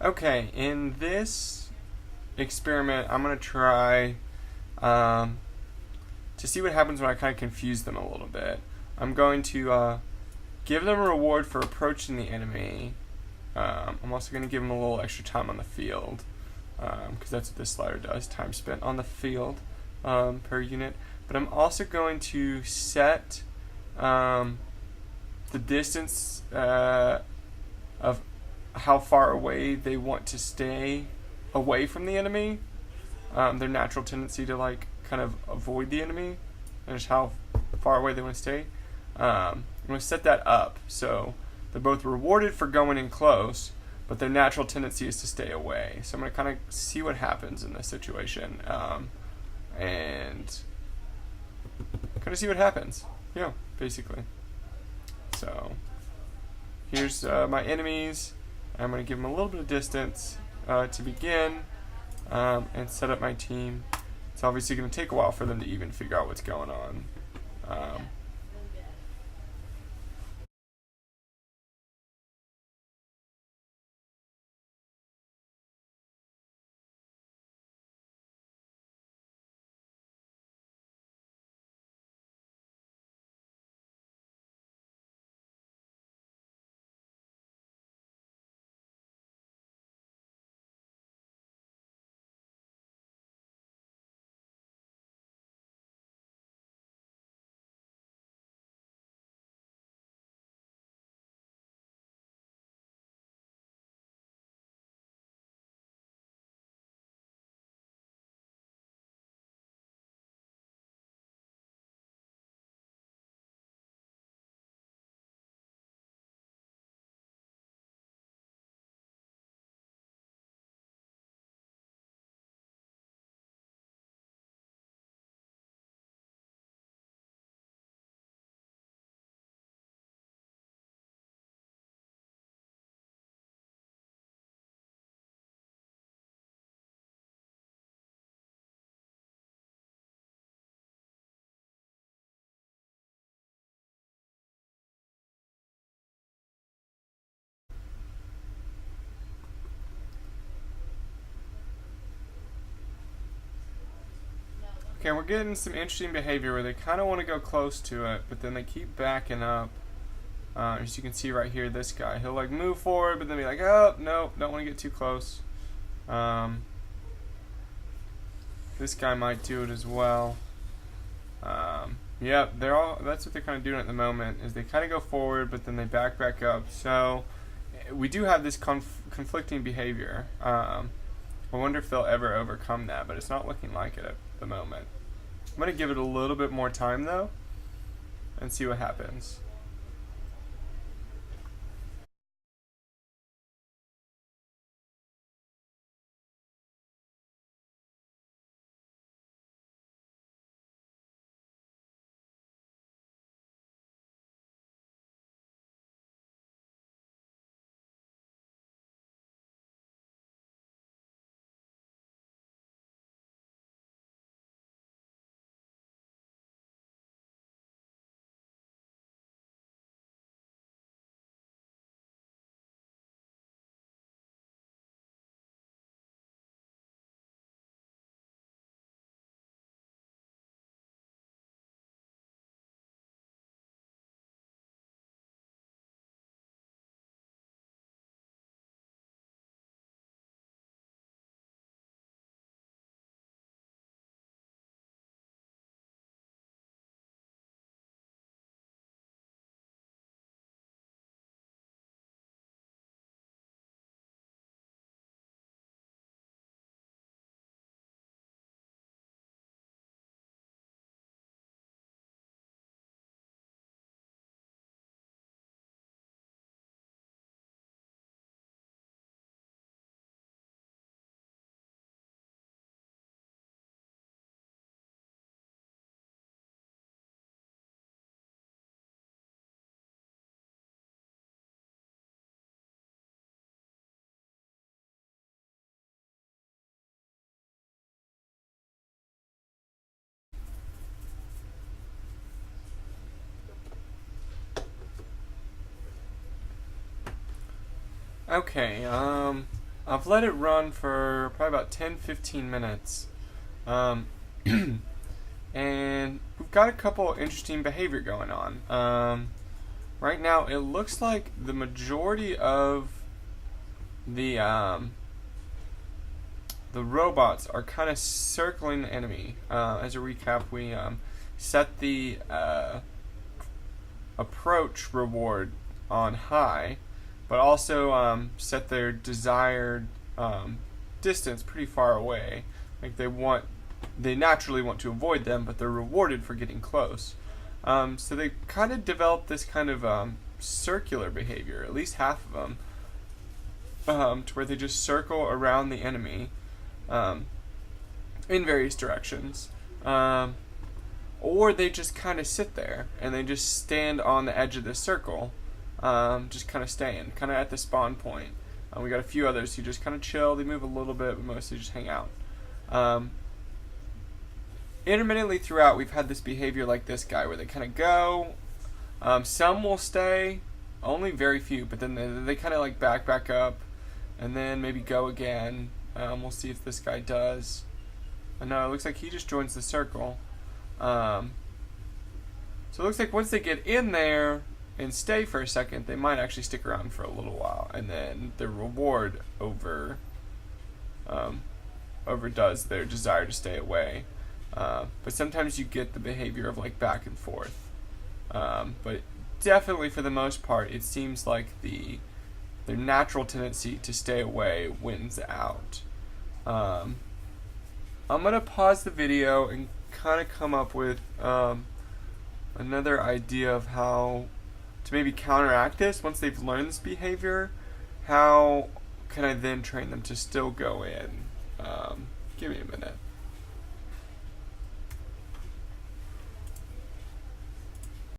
Okay, in this experiment, I'm going to try to see what happens when I kind of confuse them a little bit. I'm going to give them a reward for approaching the enemy. I'm also going to give them a little extra time on the field, because that's what this slider does, time spent on the field per unit. But I'm also going to set the distance of how far away they want to stay away from the enemy, their natural tendency to like kind of avoid the enemy, and just how far away they want to stay. I'm going to set that up so they're both rewarded for going in close, but their natural tendency is to stay away. So I'm going to kind of see what happens in this situation, and kind of see what happens. Yeah, basically. So here's my enemies. I'm going to give them a little bit of distance to begin, and set up my team. It's obviously going to take a while for them to even figure out what's going on. Okay, we're getting some interesting behavior where they kind of want to go close to it, but then they keep backing up. As you can see right here, this guy, he'll like move forward, but then be like, oh, no, don't want to get too close. This guy might do it as well. Yep, that's what they're kind of doing at the moment, is they kind of go forward, but then they back up. So we do have this conflicting behavior. I wonder if they'll ever overcome that, but it's not looking like it at the moment. I'm going to give it a little bit more time, though, and see what happens. Okay, I've let it run for probably about 10-15 minutes. Um, and we've got a couple interesting behavior going on. Right now, it looks like the majority of the robots are kind of circling the enemy. As a recap, we set the approach reward on high, but also set their desired distance pretty far away. Like they naturally want to avoid them, but they're rewarded for getting close. So they kind of developed this kind of circular behavior, at least half of them, to where they just circle around the enemy in various directions. Or they just kind of sit there and they just stand on the edge of the circle, just kind of staying, kind of at the spawn point. We got a few others who just kind of chill. They move a little bit, but mostly just hang out. Intermittently throughout, we've had this behavior like this guy where they kind of go. Some will stay, only very few, but then they kind of like back up, and then maybe go again. We'll see if this guy does. No, it looks like he just joins the circle. So it looks like once they get in there and stay for a second, they might actually stick around for a little while, and then the reward overdoes their desire to stay away. But sometimes you get the behavior of like back and forth. But definitely for the most part, it seems like their natural tendency to stay away wins out. I'm gonna pause the video and kind of come up with another idea of how to maybe counteract this once they've learned this behavior. How can I then train them to still go in? Give me a minute.